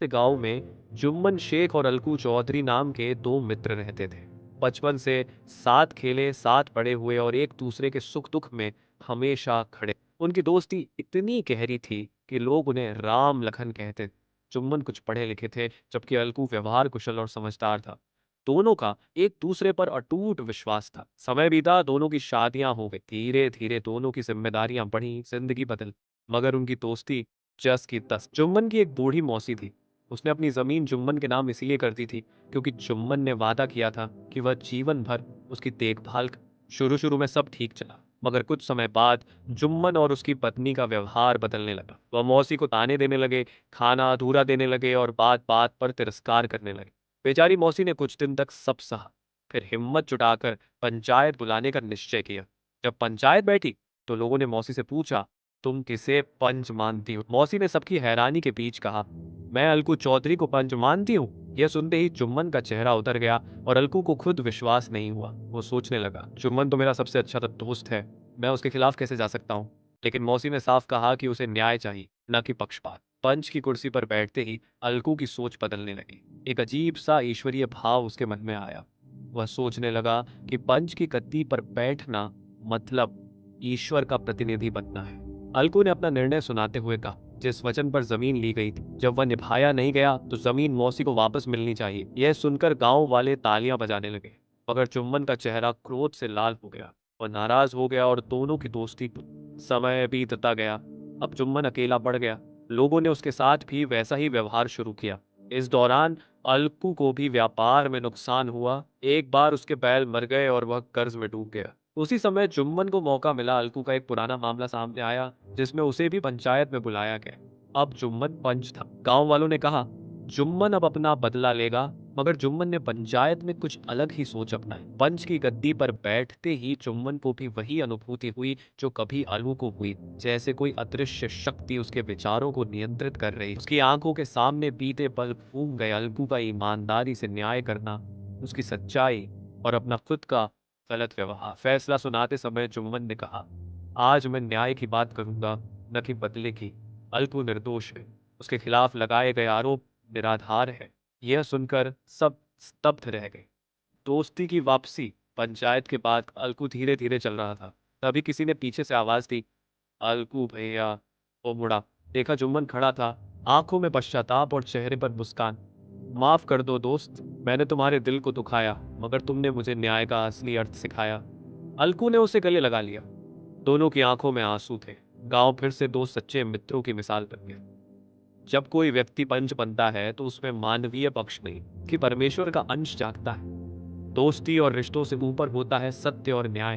से गांव में जुम्मन शेख और अलकू चौधरी नाम के दो मित्र रहते थे। बचपन से साथ खेले, साथ बड़े हुए और एक दूसरे के सुख दुख में हमेशा खड़े। उनकी दोस्ती इतनी गहरी थी कि लोग उन्हें राम लखन कहते थे। जुम्मन कुछ पढ़े लिखे थे, जबकि अलकू व्यवहार कुशल और समझदार था। दोनों का एक दूसरे पर अटूट विश्वास था। समय बीता, दोनों की शादियां हो गई। धीरे धीरे दोनों की जिम्मेदारियां बढ़ी, जिंदगी बदल, मगर उनकी दोस्ती जस की तस। जुम्मन की एक बूढ़ी मौसी थी। उसने अपनी जमीन जुम्मन के नाम इसलिए कर दी थी क्योंकि जुम्मन ने वादा किया था कि वह जीवन भर उसकी देखभाल शुरू शुरू में सब ठीक चला, मगर कुछ समय बाद जुम्मन और उसकी पत्नी का व्यवहार बदलने लगा। वह मौसी को ताने देने लगे, खाना अधूरा देने लगे और बात बात पर तिरस्कार करने लगे। बेचारी मौसी ने कुछ दिन तक सब सहा, फिर हिम्मत जुटाकर पंचायत बुलाने का निश्चय किया। जब पंचायत बैठी तो लोगों ने मौसी से पूछा, तुम किसे पंच मानती हो? मौसी ने सबकी हैरानी के बीच कहा, मैं अलकू चौधरी को पंच मानती हूँ। यह सुनते ही जुम्मन का चेहरा उतर गया और अलकू को खुद विश्वास नहीं हुआ। वो सोचने लगा, जुम्मन तो मेरा सबसे अच्छा दोस्त है, मैं उसके खिलाफ कैसे जा सकता हूँ? लेकिन मौसी ने साफ कहा कि उसे न्याय चाहिए, न कि पक्षपात। पंच की कुर्सी पर बैठते ही अलकू की सोच बदलने लगी। एक अजीब सा ईश्वरीय भाव उसके मन में आया। वह सोचने लगा कि पंच की गद्दी पर बैठना मतलब ईश्वर का प्रतिनिधि बनना है। अलकू ने अपना निर्णय सुनाते हुए कहा, जिस वचन पर जमीन ली गई थी, जब वह निभाया नहीं गया तो जमीन मौसी को वापस मिलनी चाहिए। यह सुनकर गांव वाले तालियां बजाने लगे, मगर जुम्मन का चेहरा क्रोध से लाल हो गया। वह नाराज हो गया और दोनों की दोस्ती समय बीतता गया। अब जुम्मन अकेला पड़ गया। लोगों ने उसके साथ भी वैसा ही व्यवहार शुरू किया। इस दौरान अलकू को भी व्यापार में नुकसान हुआ। एक बार उसके बैल मर गए और वह कर्ज में डूब गया। उसी समय जुम्मन को मौका मिला। अलकू का एक पुराना मामला सामने आया, जिसमें उसे भी पंचायत में बुलाया गया। अब जुम्मन पंच था। गांव वालों ने कहा, जुम्मन अब अपना बदला लेगा, मगर जुम्मन ने पंचायत में कुछ अलग ही सोच अपनाई। पंच की गद्दी पर बैठते ही जुम्मन को भी वही अनुभूति हुई जो कभी अलू को हुई, जैसे कोई अदृश्य शक्ति उसके विचारों को नियंत्रित कर रही। उसकी आंखों के सामने बीते पल घूम गए। अलगू का ईमानदारी से न्याय करना, उसकी सच्चाई और अपना खुद का गलत व्यवहार। फैसला सुनाते समय जुम्मन ने कहा, आज मैं न्याय की बात करूंगा, न कि बदले की। अलगू निर्दोष है, उसके खिलाफ लगाए गए आरोप निराधार है। यह सुनकर सब स्तब्ध रह गए। दोस्ती की वापसी। पंचायत के बाद अलगू धीरे धीरे चल रहा था। तभी किसी ने पीछे से आवाज दी, अलगू भैया। वो मुड़ा, देखा जुम्मन खड़ा था, आंखों में पश्चाताप और चेहरे पर मुस्कान। माफ कर दो दोस्त, मैंने तुम्हारे दिल को दुखाया, मगर तुमने मुझे न्याय का असली अर्थ सिखाया। अलगू ने उसे गले लगा लिया। दोनों की आंखों में आंसू थे। गांव फिर से दो सच्चे मित्रों की मिसाल बन गया। जब कोई व्यक्ति पंच बनता है तो उसमें मानवीय पक्ष नहीं कि परमेश्वर का अंश जागता है। दोस्ती और रिश्तों से ऊपर होता है सत्य और न्याय।